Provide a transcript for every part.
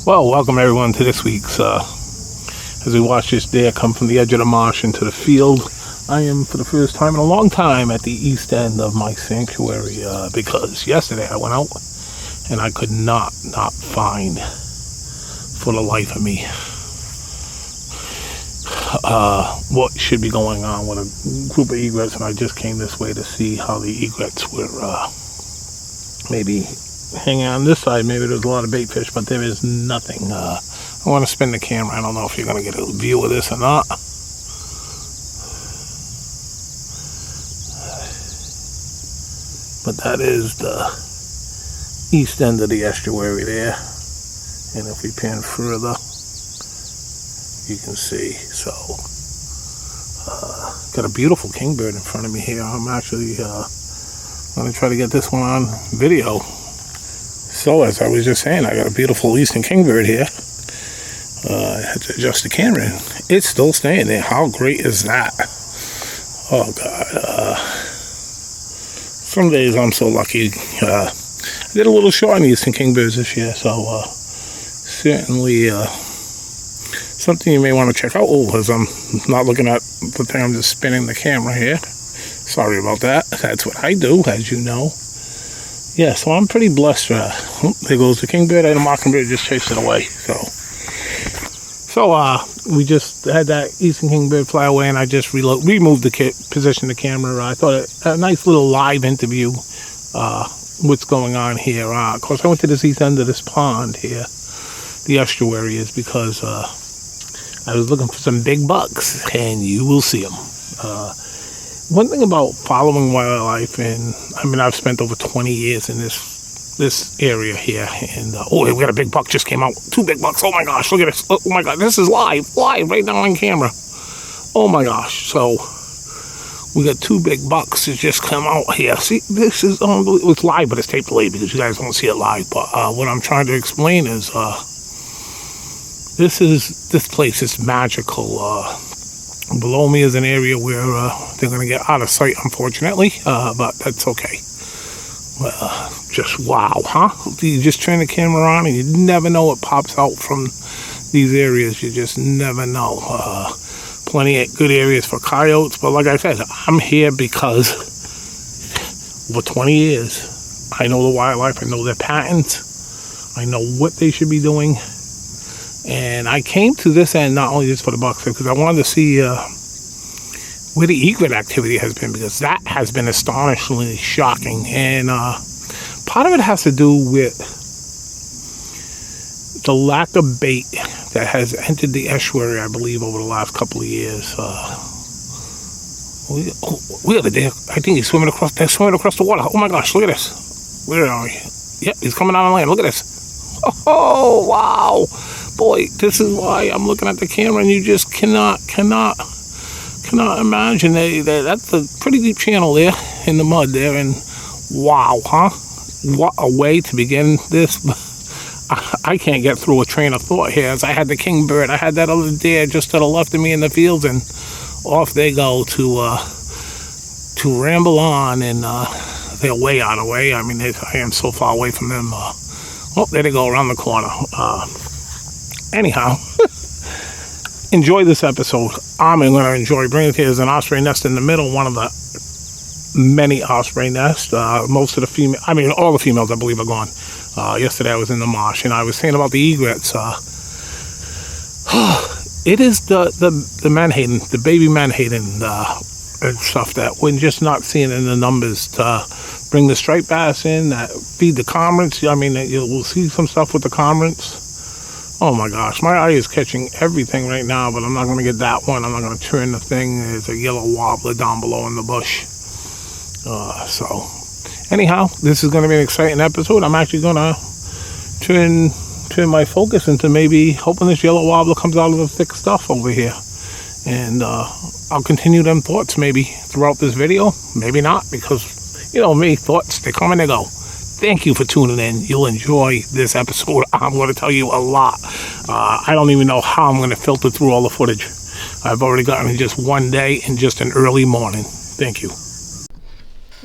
Well, welcome everyone to this week's, as we watch this deer come from the edge of the marsh into the field. I am, for the first time in a long time, at the east end of my sanctuary, because yesterday I went out and I could not find, for the life of me, what should be going on with a group of egrets, and I just came this way to see how the egrets were, maybe hanging on this side. Maybe there's a lot of bait fish, but there is nothing. I want to spin the camera. I don't know if you're going to get a view of this or not. But that is the east end of the estuary there. And if we pan further, you can see. So, got a beautiful kingbird in front of me here. I'm actually going to try to get this one on video. So, as I was just saying, I got a beautiful eastern kingbird here. I had to adjust the camera, and it's still staying there. How great is that? Oh, God. Some days I'm so lucky. I did a little short on the eastern kingbirds this year, so certainly something you may want to check out. Oh, as I'm not looking at the thing, I'm just spinning the camera here. Sorry about that. That's what I do, as you know. Yeah, so I'm pretty blessed. There goes the kingbird, and the mockingbird just chased it away. So we just had that eastern kingbird fly away, and I just removed the position the camera. I thought a nice little live interview. What's going on here? Of course, I went to this east end of this pond here. The estuary is because I was looking for some big bucks, and you will see them. One thing about following wildlife, and I mean, I've spent over 20 years in this area here, and oh, we got a big buck just came out. 2 big bucks. Oh my gosh, look at this. Oh my God, this is live right now on camera. Oh my gosh. So we got 2 big bucks that just come out here. See, this is unbelievable. It's live, but it's tape delayed because you guys won't see it live. But what I'm trying to explain is this place is magical. Below me is an area where they're going to get out of sight, unfortunately, but that's okay. Just wow, huh? You just turn the camera on and you never know what pops out from these areas. You just never know. Plenty of good areas for coyotes, but like I said, I'm here because for 20 years, I know the wildlife, I know their patterns, I know what they should be doing. And I came to this end not only just for the bucks, because I wanted to see where the egret activity has been, because that has been astonishingly shocking. And part of it has to do with the lack of bait that has entered the estuary, I believe, over the last couple of years. We have a deer. I think he's swimming across. They're swimming across the water. Oh my gosh! Look at this. Where are we? Yep, he's coming out on land. Look at this. Oh wow! Boy, this is why I'm looking at the camera, and you just cannot imagine. That's a pretty deep channel there in the mud there, and wow, huh? What a way to begin this. I can't get through a train of thought here. As I had the kingbird, I had that other deer just to the left of me in the fields, and off they go to ramble on, and they're way out of the way. I mean, I am so far away from them. Oh, there they go around the corner. Anyhow, enjoy this episode. I'm going to enjoy bringing it here. There's an osprey nest in the middle, one of the many osprey nests. Most of the female, I mean, all the females, I believe, are gone. Yesterday I was in the marsh, and I was saying about the egrets. It is the menhaden, the baby menhaden and stuff that we're just not seeing in the numbers to bring the striped bass in, that feed the cormorants. I mean, we'll see some stuff with the cormorants. Oh my gosh, my eye is catching everything right now, but I'm not going to get that one. I'm not going to turn the thing. There's a yellow wobbler down below in the bush. So, anyhow, this is going to be an exciting episode. I'm actually going to turn my focus into maybe hoping this yellow wobbler comes out of the thick stuff over here. And I'll continue them thoughts maybe throughout this video. Maybe not, because, you know me, thoughts, they come and they go. Thank you for tuning in. You'll enjoy this episode. I'm going to tell you a lot. I don't even know how I'm going to filter through all the footage. I've already gotten in just one day and just an early morning. Thank you.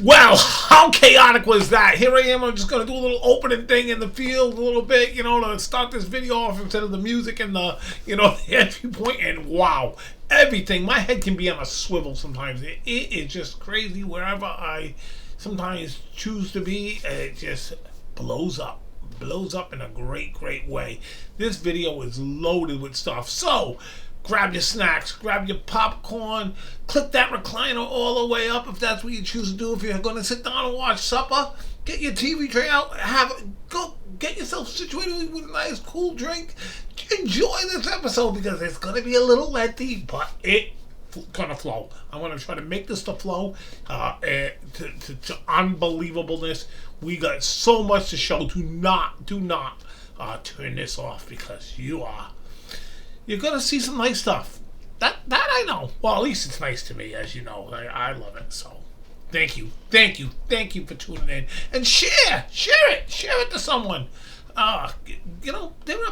Well, how chaotic was that? Here I am, I'm just going to do a little opening thing in the field a little bit, to start this video off instead of the music and the, the entry point, and wow, everything. My head can be on a swivel sometimes. It is just crazy wherever I sometimes choose to be, it just blows up. Blows up in a great, great way. This video is loaded with stuff. So, grab your snacks, grab your popcorn, click that recliner all the way up if that's what you choose to do. If you're going to sit down and watch supper, get your TV tray out, go get yourself situated with a nice cool drink. Enjoy this episode because it's going to be a little lengthy, but it's going to flow. I'm going to try to make this to flow to unbelievableness. We got so much to show. Do not turn this off because you're going to see some nice stuff. That I know. Well, at least it's nice to me, as you know. I love it. So, thank you for tuning in. And share it to someone. There are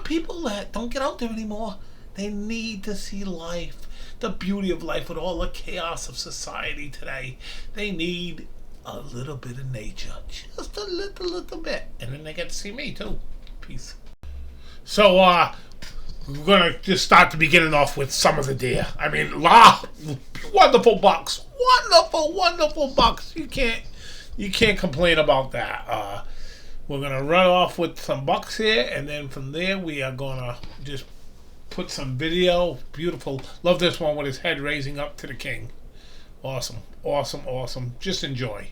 people that don't get out there anymore. They need to see life, the beauty of life with all the chaos of society today. They need a little bit of nature, just a little bit. And then they get to see me, too. Peace. So, we're going to just start the beginning off with some of the deer. I mean, wonderful bucks. Wonderful bucks. You can't complain about that. We're going to run off with some bucks here, and then from there we are going to just put some video. Beautiful. Love this one with his head raising up to the king. Awesome. Just enjoy.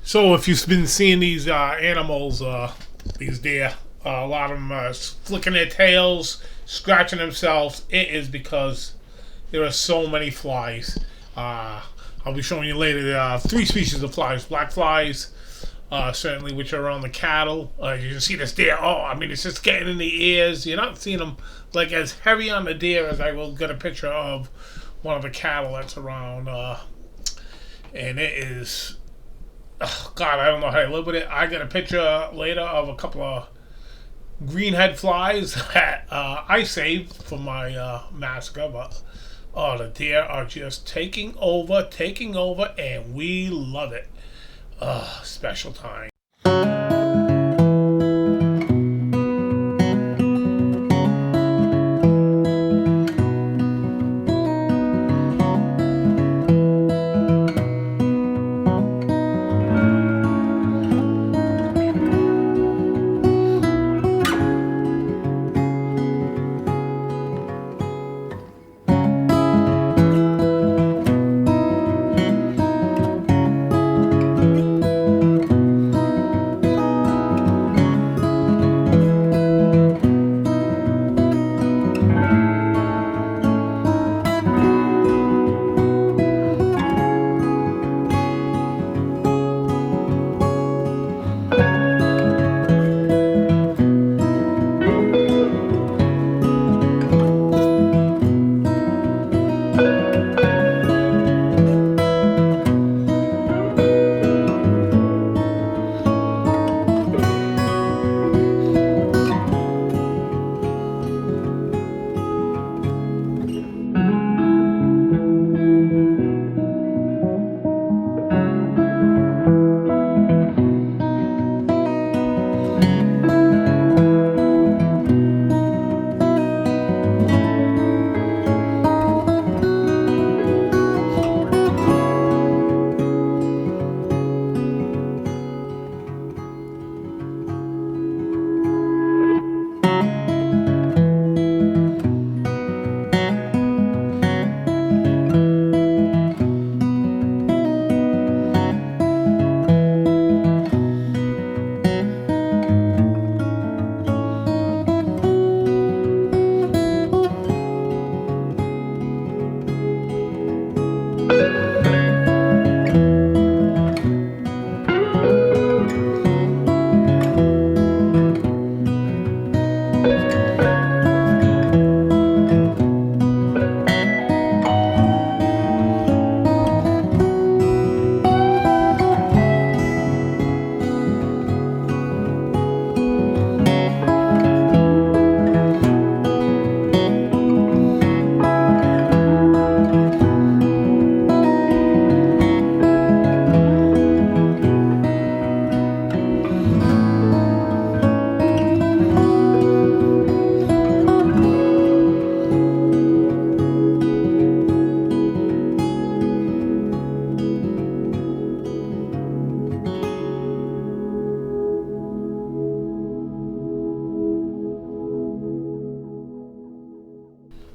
So if you've been seeing these animals, these deer, a lot of them are flicking their tails, scratching themselves. It is because there are so many flies. I'll be showing you later. There are 3 species of flies: black flies, certainly which are on the cattle. You can see this deer. Oh, I mean, it's just getting in the ears. You're not seeing them like as heavy on the deer as I will get a picture of one of the cattle that's around. And it is, oh God, I don't know how to live with it. I got a picture later of a couple of greenhead flies that I saved for my massacre, but oh, the deer are just taking over, and we love it. Special time.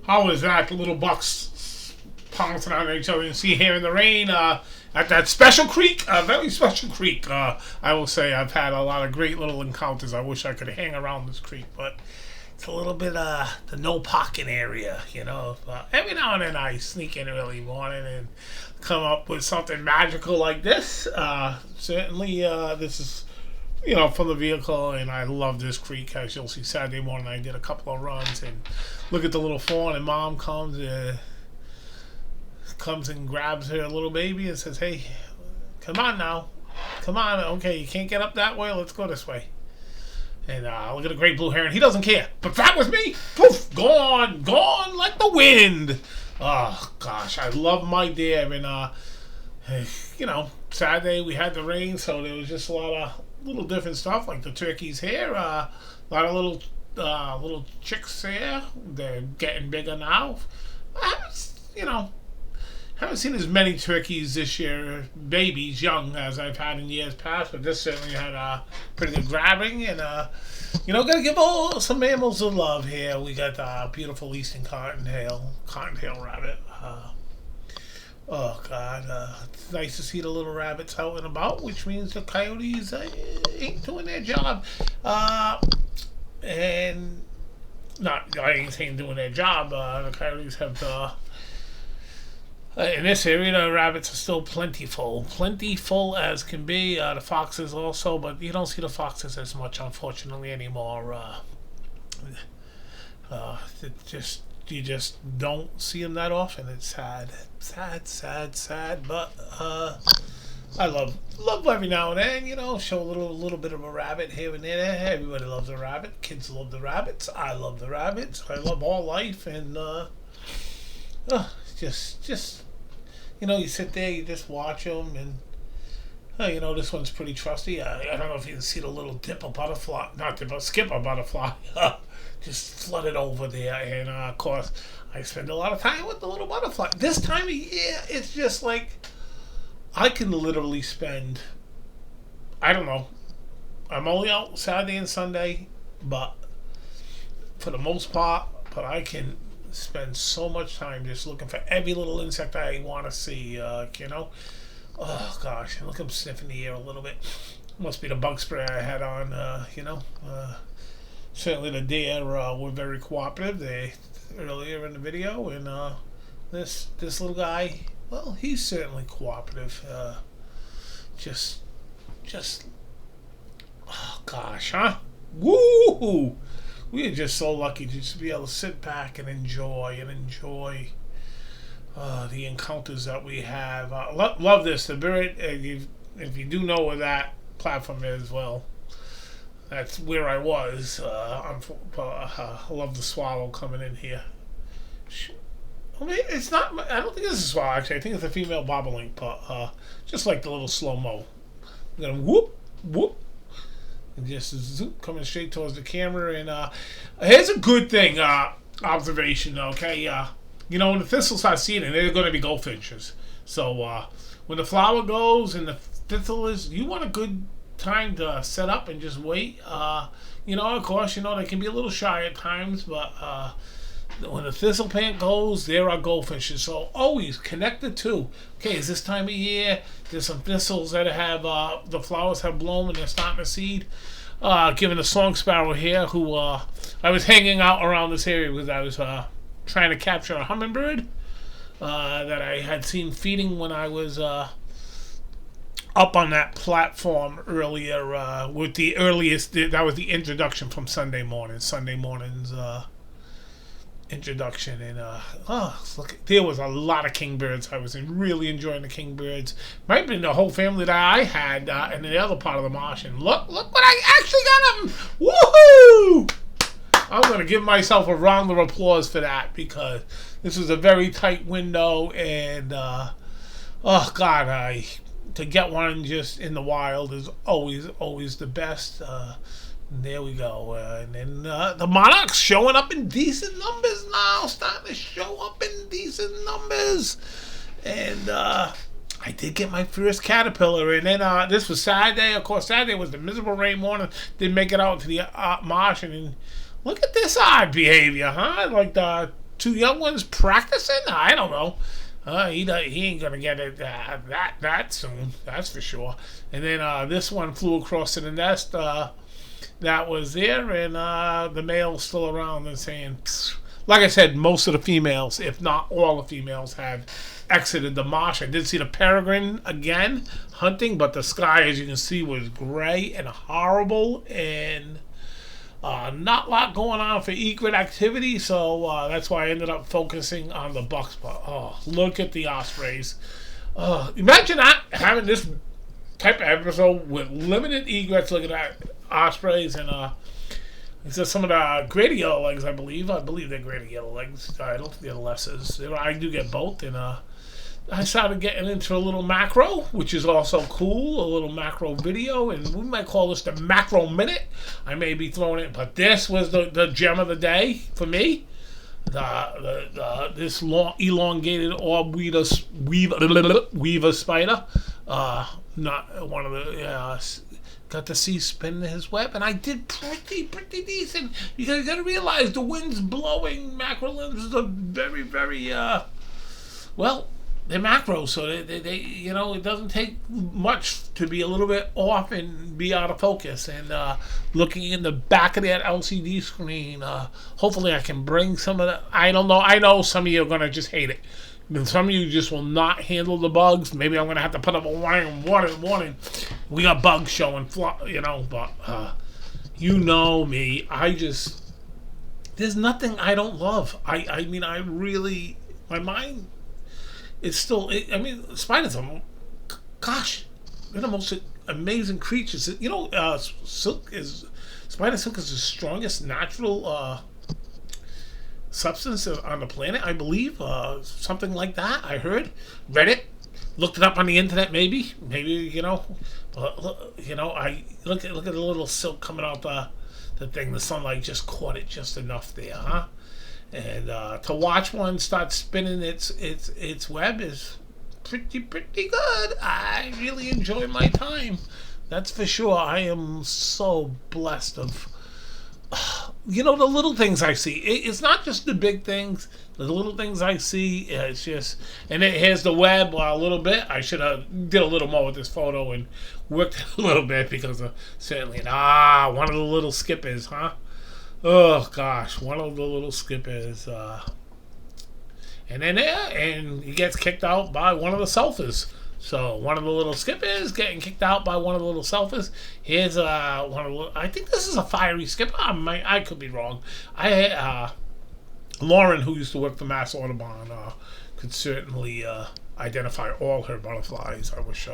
How is that? The little bucks pouncing on each other. You see here in the rain at that special creek, a very special creek. I will say I've had a lot of great little encounters. I wish I could hang around this creek, but it's a little bit the no parking area, you know. Every now and then I sneak in early morning and come up with something magical like this. Certainly, this is, you know, from the vehicle, and I love this creek. As you'll see, Saturday morning I did a couple of runs and look at the little fawn, and Mom comes and grabs her little baby and says, "Hey, come on now, come on. Okay, you can't get up that way. Let's go this way." And look at the great blue heron. He doesn't care. But that was me. Poof, gone like the wind. Oh gosh, I love my deer. And you know, Saturday we had the rain, so there was just a lot of little different stuff, like the turkeys here. A lot of little chicks here. They're getting bigger now. Haven't seen as many turkeys this year, babies, young, as I've had in years past, but this certainly had a pretty good grabbing, and gotta give some mammals a love here. We got beautiful eastern cottontail rabbit. Oh God, it's nice to see the little rabbits out and about, which means the coyotes ain't doing their job. And not, I ain't saying doing their job. The coyotes have In this area, the rabbits are still plentiful as can be. The foxes also, but you don't see the foxes as much, unfortunately, anymore. It just you just don't see them that often. It's sad. But I love every now and then, show a little bit of a rabbit here and there. Everybody loves a rabbit. Kids love the rabbits. I love the rabbits. I love all life, and just you sit there, you just watch them, and this one's pretty trusty. I don't know if you can see the little skipper butterfly, just flooded over there, and of course I spend a lot of time with the little butterfly. This time of year, it's just like I can literally spend, I don't know, I'm only out Saturday and Sunday, but for the most part, I can spend so much time just looking for every little insect I want to see, Oh gosh, look, I'm sniffing the air a little bit. Must be the bug spray I had on, Certainly the deer were very cooperative earlier in the video, and this little guy, well, he's certainly cooperative. Just, oh gosh, huh? Woo! We are just so lucky to just be able to sit back and enjoy the encounters that we have. Love this. The bird, if you do know where that platform is, well, that's where I was. I love the swallow coming in here. I mean, it's not. I don't think this is a swallow, actually. I think it's a female bobolink, but just like the little slow-mo. I'm going to whoop. And just zoop, coming straight towards the camera. And here's a good thing, observation, okay? When the thistles start seeding, they're going to be goldfinches. So when the flower goes and the thistle is, you want a good time to set up and just wait. Of course, they can be a little shy at times, but when the thistle plant goes, there are goldfinches. So always connect the two. Okay, is this time of year? There's some thistles that have the flowers have blown and they're starting to seed. Given the song sparrow here, who I was hanging out around this area because I was trying to capture a hummingbird that I had seen feeding when I was up on that platform earlier with the earliest. That was the introduction from Sunday morning's introduction, and look, there was a lot of kingbirds. I was really enjoying the kingbirds. Might have been the whole family that I had in the other part of the marsh. And look what I actually got them! Woohoo! I'm going to give myself a round of applause for that, because this was a very tight window, and to get one just in the wild is always the best. There we go. And then the monarchs showing up in decent numbers now, starting to show up in decent numbers. And I did get my first caterpillar, and then this was Saturday. Of course, Saturday was the miserable rain morning. Didn't make it out to the marsh, and look at this odd behavior, huh? Like the two young ones practicing? I don't know. He ain't gonna get it that soon, that's for sure. And then this one flew across to the nest that was there, and the male's still around and saying, psst. Like I said, most of the females, if not all the females, have exited the marsh. I did see the peregrine again hunting, but the sky, as you can see, was gray and horrible, and not a lot going on for egret activity, so that's why I ended up focusing on the bucks. But look at the ospreys. Imagine having this type of episode with limited egrets. Look at that, ospreys, and it's just some of the greater yellow legs, I believe. I believe they're greater yellow legs. I don't think they're lessers. I do get both, and I started getting into a little macro, which is also cool, a little macro video, and we might call this the macro minute. I may be throwing it, but this was the gem of the day for me. This long elongated orb weaver spider. Not one of the got to see spinning his web, and I did pretty decent. You gotta realize the wind's blowing. Macro lenses are very, very well. They're macros, so they it doesn't take much to be a little bit off and be out of focus. And looking in the back of that LCD screen, hopefully I can bring some of the. I don't know. I know some of you are gonna just hate it. Then some of you just will not handle the bugs. Maybe I'm gonna have to put up a warning. We got bugs showing, but you know me. There's nothing I don't love. I mean, I really, my mind is still. Spiders are, gosh, they're the most amazing creatures. Spider silk is the strongest natural substance on the planet, I believe. Something like that. I heard, read it, looked it up on the internet. Maybe, but I look at the little silk coming out the thing. The sunlight just caught it just enough there, huh? And to watch one start spinning its web is pretty good. I really enjoy my time. That's for sure. I am so blessed of the little things I see. It's not just the big things. The little things I see. It's just, and here's the web a little bit. I should have did a little more with this photo and worked a little bit because of certainly one of the little skippers, huh? Oh gosh, one of the little skippers. And he gets kicked out by one of the sulfurs. So one of the little skippers getting kicked out by one of the little sulfurs. Here's one of the. I think this is a fiery skipper. I could be wrong. Lauren, who used to work for Mass Audubon, could certainly identify all her butterflies. I wish.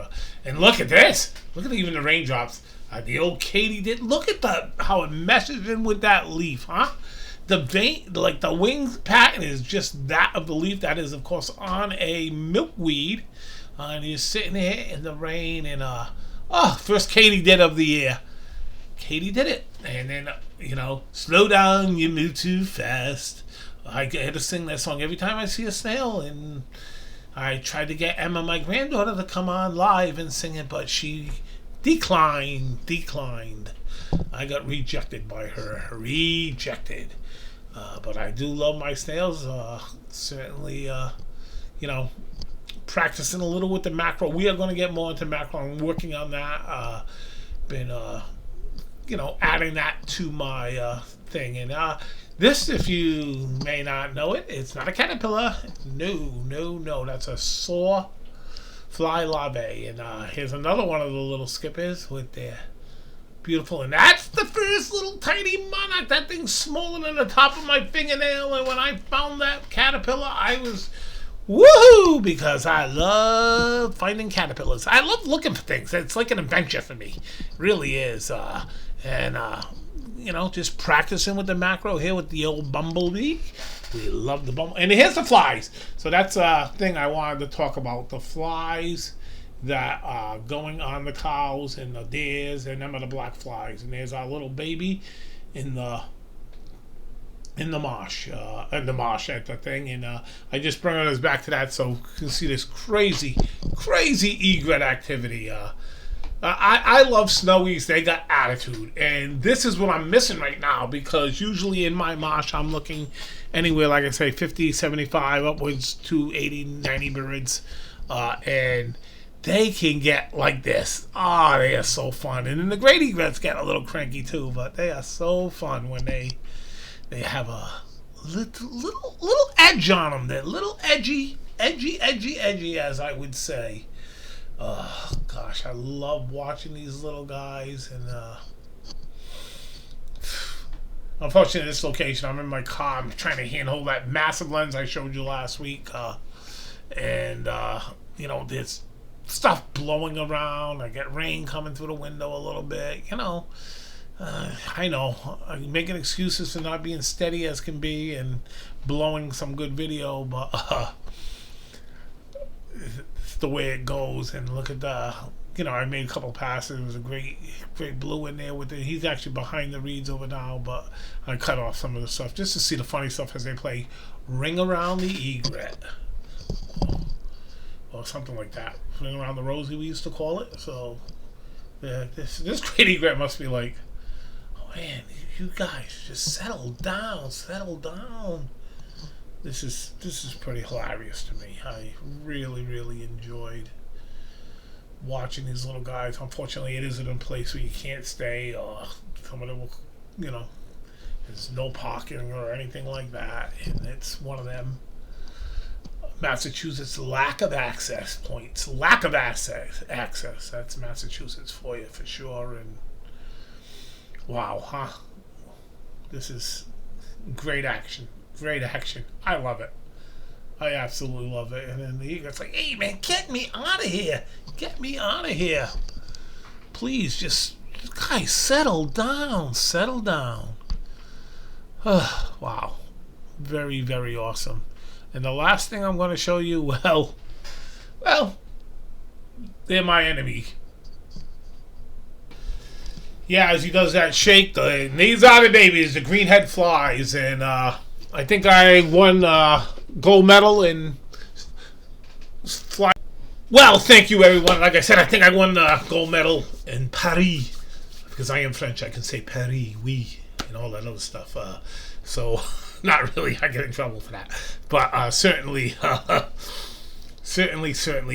And look at this. Look at even the raindrops. The old Katie did. Look at how it meshes in with that leaf, huh? The vein, like the wings pattern, is just that of the leaf. That is, of course, on a milkweed. And he's sitting here in the rain, and first Katie did of the year. Katie did it, and then slow down, you move too fast. I get to sing that song every time I see a snail, and I tried to get Emma, my granddaughter, to come on live and sing it, but she declined. I got rejected by her. But I do love my snails. Certainly, practicing a little with the macro. We are going to get more into macro. I'm working on that. Been, adding that to my thing. And this, if you may not know it, it's not a caterpillar. No. That's a saw fly larvae. And here's another one of the little skippers with their beautiful. And that's the first little tiny monarch. That thing's smaller than the top of my fingernail. And when I found that caterpillar, I was woohoo, because I love finding caterpillars. I love looking for things. It's like an adventure for me. It really is. Just practicing with the macro here with the old bumblebee. We love the bumblebee. And here's the flies. So that's a thing I wanted to talk about. The flies that are going on the cows and the deers, and them are the black flies. And there's our little baby in the marsh at the thing, and I just bring us back to that so you can see this crazy egret activity. I love snowies. They got attitude, and this is what I'm missing right now, because usually in my marsh I'm looking anywhere, like I say, 50, 75, upwards to 80, 90 birds, and they can get like this. They are so fun. And then the great egrets get a little cranky too, but they are so fun when they have a little edge on them. They're little edgy, as I would say. Gosh, I love watching these little guys. And unfortunately, this location, I'm in my car. I'm trying to handhold that massive lens I showed you last week. There's stuff blowing around. I get rain coming through the window a little bit. I know I'm making excuses for not being steady as can be and blowing some good video, but it's the way it goes. And look at I made a couple passes. There was a great blue in there with it. He's actually behind the reeds over now, but I cut off some of the stuff just to see the funny stuff as they play Ring Around the Egret. Or something like that. Ring Around the Rosie, we used to call it. So yeah, this great egret must be like, man, you guys just settle down. This is pretty hilarious to me. I really enjoyed watching these little guys. Unfortunately, it isn't a place where you can't stay, or some of them will, there's no parking or anything like that, and it's one of them Massachusetts lack of access points. Lack of access. That's Massachusetts for you for sure. And wow, huh? This is great action. Great action. I love it. I absolutely love it. And then the egret's like, hey man, get me out of here. Get me out of here. Please, just, guys, settle down. Settle down. Wow. Very, very awesome. And the last thing I'm going to show you, well, they're my enemy. Yeah, as he does that shake, these are the babies, the greenhead flies. And I think I won gold medal in fly. Well, thank you, everyone. Like I said, I think I won the gold medal in Paris. Because I am French, I can say Paris, oui, and all that other stuff. So, not really, I get in trouble for that. But certainly, certainly,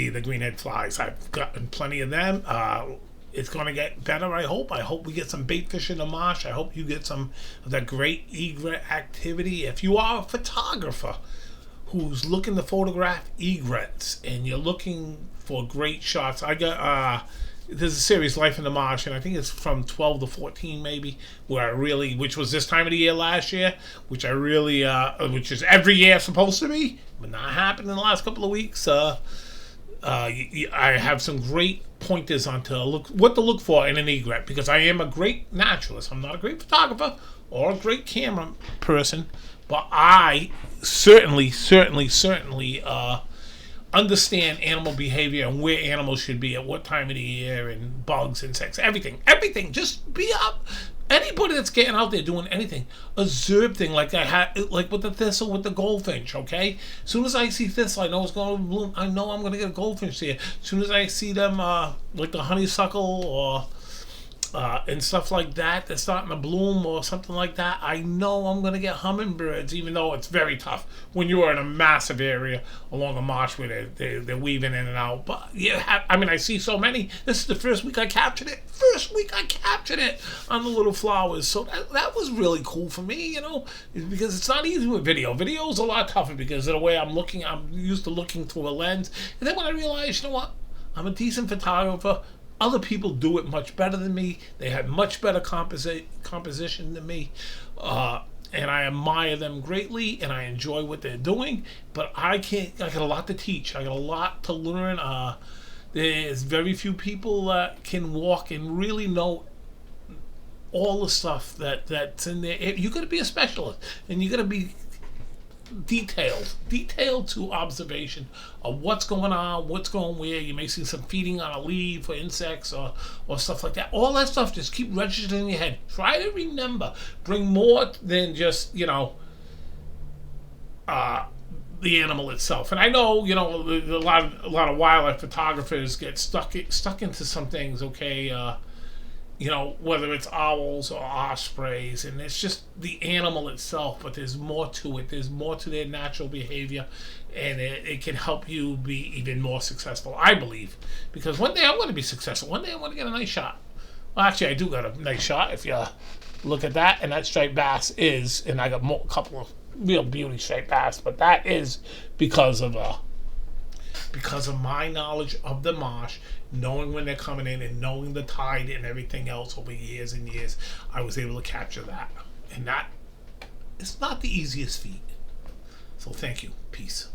the greenhead flies. I've gotten plenty of them. It's going to get better, I hope. I hope we get some bait fish in the marsh. I hope you get some of that great egret activity. If you are a photographer who's looking to photograph egrets and you're looking for great shots, I got there's a series, Life in the Marsh, and I think it's from 12 to 14 maybe, where I really, which was this time of the year last year, which I really, which is every year supposed to be, but not happened in the last couple of weeks. I have some great pointers on what to look for in an egret, because I am a great naturalist. I'm not a great photographer or a great camera person, but I certainly understand animal behavior and where animals should be at what time of the year, and bugs, insects, everything. Just be up. Anybody that's getting out there doing anything, observe thing like I had, like with the thistle, with the goldfinch. Okay, as soon as I see thistle, I know it's going to bloom. I know I'm going to get a goldfinch there. As soon as I see them, like the honeysuckle or and stuff like that, that's starting to bloom or something like that, I know I'm going to get hummingbirds, even though it's very tough when you are in a massive area along a marsh where they're weaving in and out. But yeah, I mean, I see so many. This is the first week I captured it. On the little flowers. So that was really cool for me, you know, because it's not easy with video. Video is a lot tougher because of the way I'm looking. I'm used to looking through a lens. And then when I realized, you know what, I'm a decent photographer. Other people do it much better than me. They have much better composition than me. And I admire them greatly, and I enjoy what they're doing. But I got a lot to teach. I got a lot to learn. There's very few people that can walk and really know all the stuff that's in there. You got to be a specialist, and you got to be detailed to observation of what's going on, what's going where. You may see some feeding on a leaf for insects or stuff like that. All that stuff, just keep registering in your head. Try to remember. Bring more than just, you know, the animal itself. And I know, you know, a lot of wildlife photographers get stuck into some things. Okay, you know, whether it's owls or ospreys, and it's just the animal itself, but there's more to it. There's more to their natural behavior, and it can help you be even more successful, I believe. Because one day I want to be successful. One day I want to get a nice shot. Well, actually, I do got a nice shot if you look at that, and that striped bass is, and I got a couple of real beauty striped bass, but that is because of my knowledge of the marsh, knowing when they're coming in and knowing the tide and everything else over years and years. I was able to capture that, and that it's not the easiest feat. So thank you. Peace.